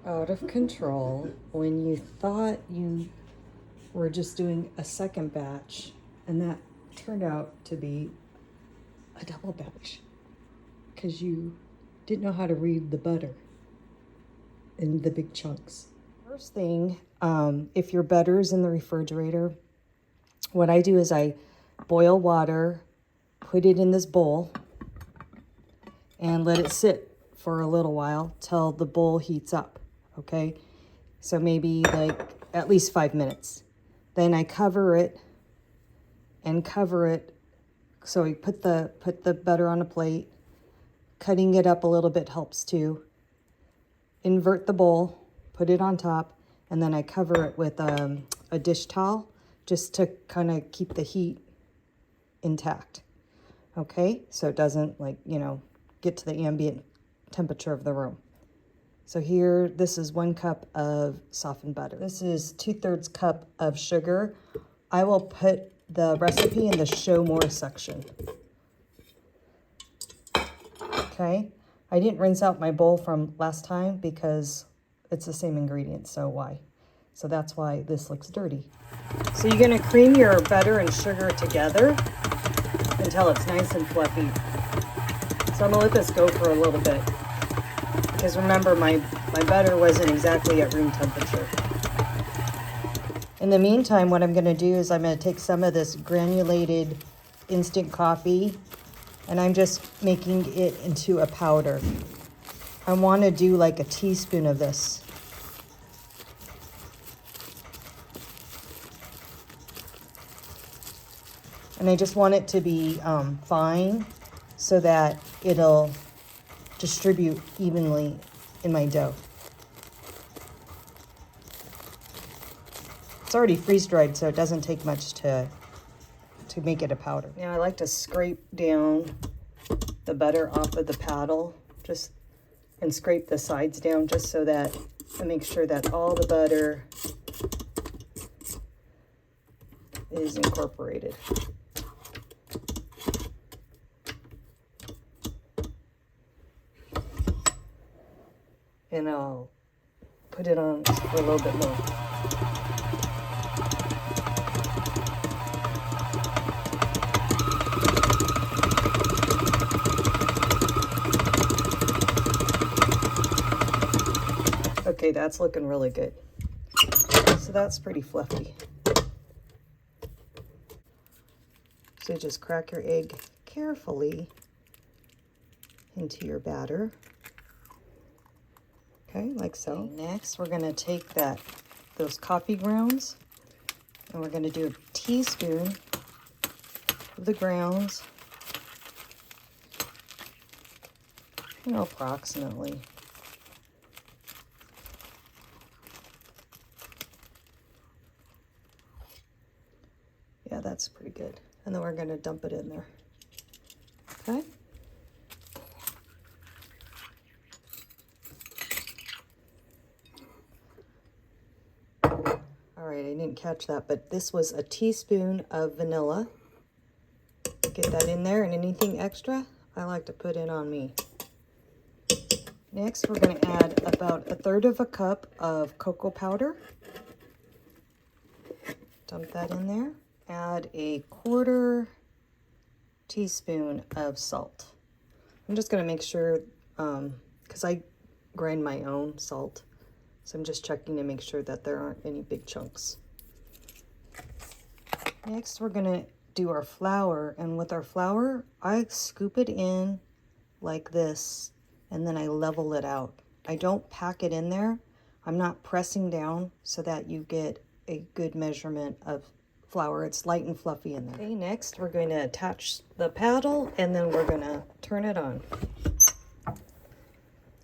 out of control when you thought you were just doing a second batch, and that turned out to be a double batch because you didn't know how to read the butter in the big chunks. First thing, if your butter's in the refrigerator, what I do is I boil water, put it in this bowl, and let it sit for a little while till the bowl heats up, okay? So maybe like at least 5 minutes. Then I cover it and cover it. So we put the butter on a plate. Cutting it up a little bit helps too. Invert the bowl, put it on top, and then I cover it with a dish towel just to kind of keep the heat intact. Okay, so it doesn't, like, you know, get to the ambient temperature of the room. So here, this is 1 cup of softened butter. This is 2/3 cup of sugar. I will put the recipe in the show more section. Okay, I didn't rinse out my bowl from last time because it's the same ingredients, so why? So that's why this looks dirty. So you're gonna cream your butter and sugar together until it's nice and fluffy. So I'm gonna let this go for a little bit because remember my butter wasn't exactly at room temperature. In the meantime, what I'm gonna do is I'm gonna take some of this granulated instant coffee and I'm just making it into a powder. I want to do like a teaspoon of this. And I just want it to be fine so that it'll distribute evenly in my dough. It's already freeze-dried, so it doesn't take much to make it a powder. Now I like to scrape down the butter off of the paddle, and scrape the sides down just so that I make sure that all the butter is incorporated. And I'll put it on for a little bit more. Okay, that's looking really good. So that's pretty fluffy. So just crack your egg carefully into your batter. Okay, like so. Okay, next, we're gonna take those coffee grounds and we're gonna do a teaspoon of the grounds, you know, approximately. Yeah, that's pretty good. And then we're gonna dump it in there. Okay. All right, I didn't catch that, but this was a teaspoon of vanilla. Get that in there, and anything extra, I like to put in on me. Next, we're gonna add about 1/3 of a cup of cocoa powder. Dump that in there. Add a 1/4 teaspoon of salt. I'm just going to make sure, because I grind my own salt, so I'm just checking to make sure that there aren't any big chunks. Next, we're going to do our flour, and with our flour, I scoop it in like this, and then I level it out. I don't pack it in there. I'm not pressing down so that you get a good measurement of flour. It's light and fluffy in there. Okay, next we're going to attach the paddle and then we're going to turn it on.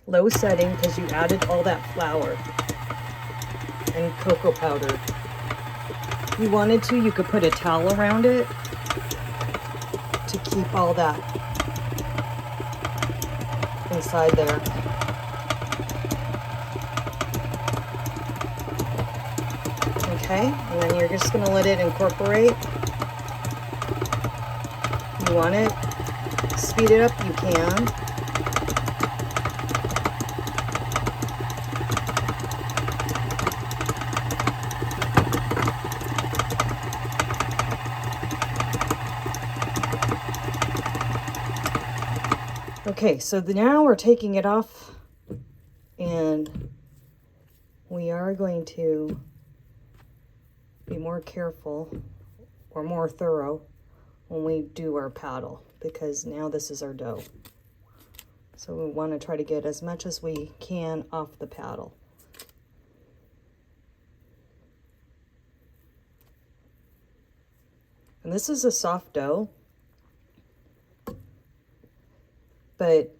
Low setting because you added all that flour and cocoa powder. If you wanted to, you could put a towel around it to keep all that inside there. Okay, and then you're just going to let it incorporate. You want it, speed it up, you can. Okay, so now we're taking it off, and we are going to be more careful or more thorough when we do our paddle, because now this is our dough. So we want to try to get as much as we can off the paddle. And this is a soft dough, but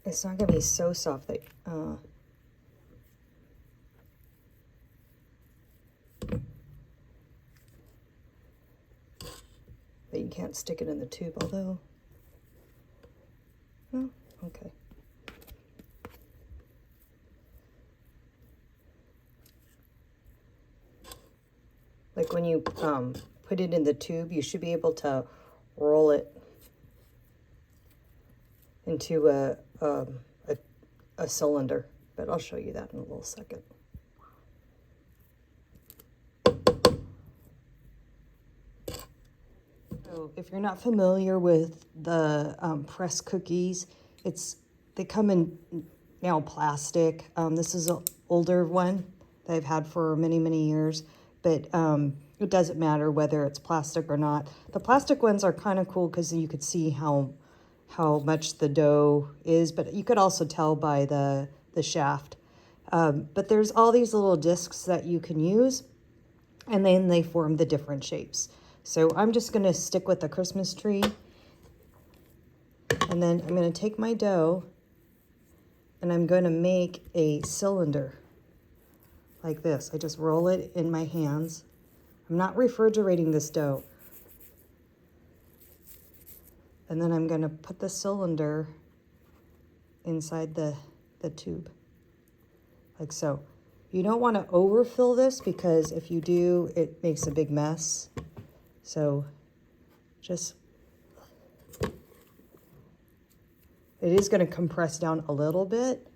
it's not going to be so soft that that you can't stick it in the tube, although, no, okay. Like when you put it in the tube, you should be able to roll it into a cylinder, but I'll show you that in a little second. So if you're not familiar with the press cookies, they come in now plastic. This is an older one that I've had for many, many years, but it doesn't matter whether it's plastic or not. The plastic ones are kind of cool because you could see how much the dough is, but you could also tell by the shaft. But there's all these little discs that you can use, and then they form the different shapes. So I'm just going to stick with the Christmas tree, and then I'm going to take my dough and I'm going to make a cylinder like this. I just roll it in my hands. I'm not refrigerating this dough. And then I'm going to put the cylinder inside the tube, like so. You don't want to overfill this, because if you do, it makes a big mess. So just, it is going to compress down a little bit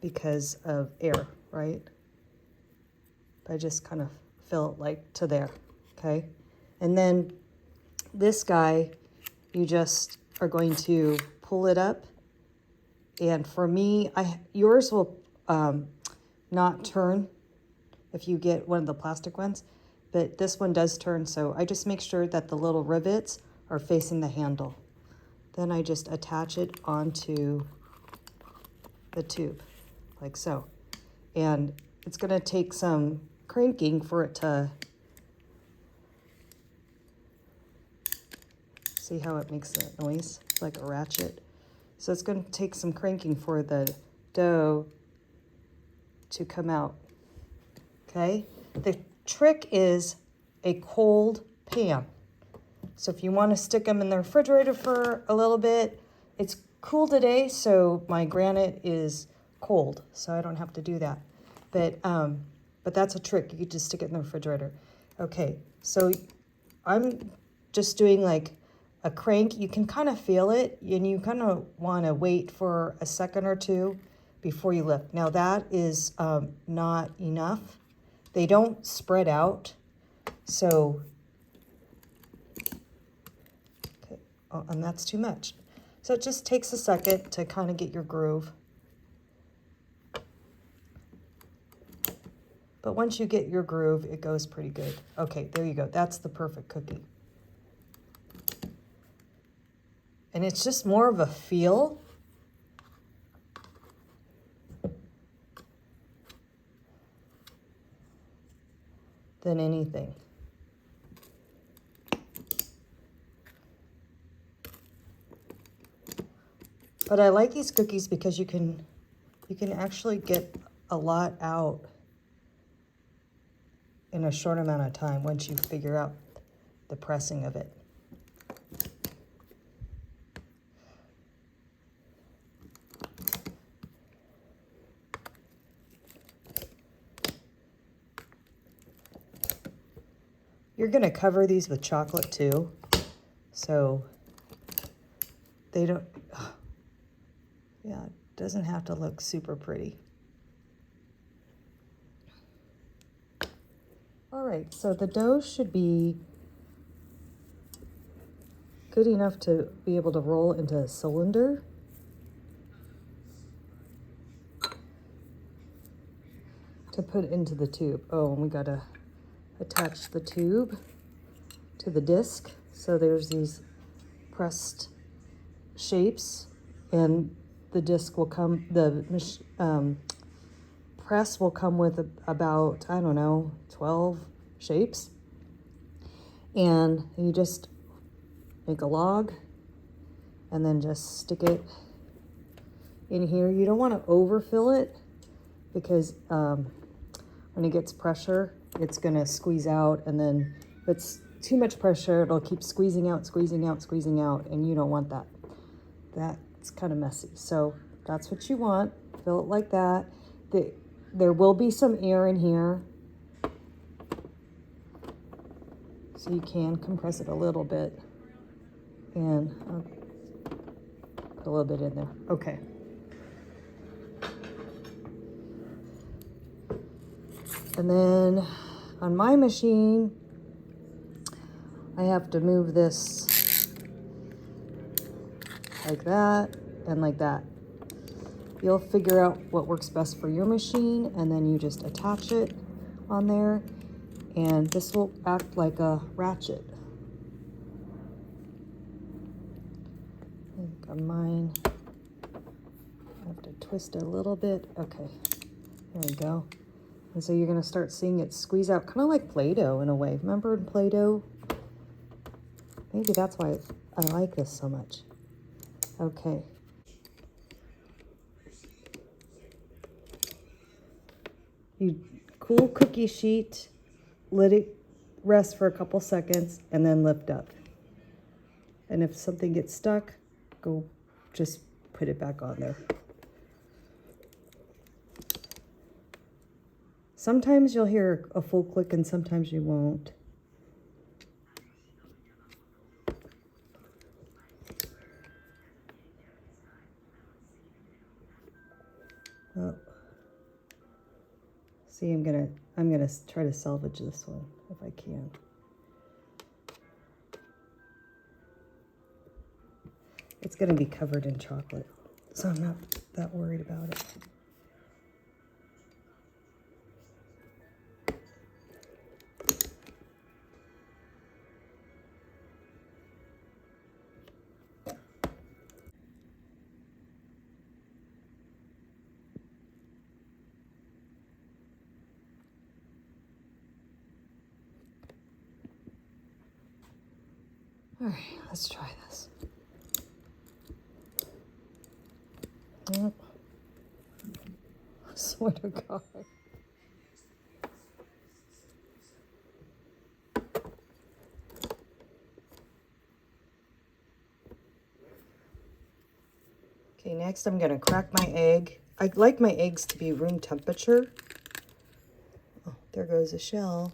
because of air, right? But I just kind of fill it like to there, okay? And then this guy, you just are going to pull it up. And for me, yours will not turn if you get one of the plastic ones, but this one does turn, so I just make sure that the little rivets are facing the handle. Then I just attach it onto the tube, like so. And it's gonna take some cranking for it to, see how it makes that noise, like a ratchet. So it's gonna take some cranking for the dough to come out, okay? The trick is a cold pan. So if you want to stick them in the refrigerator for a little bit, it's cool today, so my granite is cold, so I don't have to do that. But that's a trick. You could just stick it in the refrigerator. Okay, so I'm just doing like a crank. You can kind of feel it, and you kind of want to wait for a second or two before you lift. Now that is not enough. They don't spread out, so, okay, oh, and that's too much. So it just takes a second to kind of get your groove. But once you get your groove, it goes pretty good. Okay, there you go. That's the perfect cookie. And it's just more of a feel. Than anything. But I like these cookies because you can actually get a lot out in a short amount of time once you figure out the pressing of it. You're going to cover these with chocolate too, so they don't, yeah, it doesn't have to look super pretty. All right, so the dough should be good enough to be able to roll into a cylinder. To put into the tube. Oh, and we gotta attach the tube to the disc. So there's these pressed shapes, and the disc will come, press will come with about, I don't know, 12 shapes. And you just make a log and then just stick it in here. You don't want to overfill it because when it gets pressure, it's going to squeeze out, and then if it's too much pressure, it'll keep squeezing out, and you don't want that. That's kind of messy. So that's what you want. Fill it like that. There will be some air in here, so you can compress it a little bit, and put a little bit in there. Okay. And then on my machine, I have to move this like that and like that. You'll figure out what works best for your machine, and then you just attach it on there, and this will act like a ratchet. I think on mine, I have to twist it a little bit. Okay, there we go. And so you're going to start seeing it squeeze out, kind of like Play-Doh in a way. Remember in Play-Doh? Maybe that's why I like this so much. Okay. You cool cookie sheet, let it rest for a couple seconds, and then lift up. And if something gets stuck, go just put it back on there. Sometimes you'll hear a full click and sometimes you won't. Oh. See, I'm gonna try to salvage this one if I can. It's gonna be covered in chocolate, so I'm not that worried about it. All right, let's try this. Yep. I swear to God. Okay, next I'm gonna crack my egg. I like my eggs to be room temperature. Oh, there goes the shell.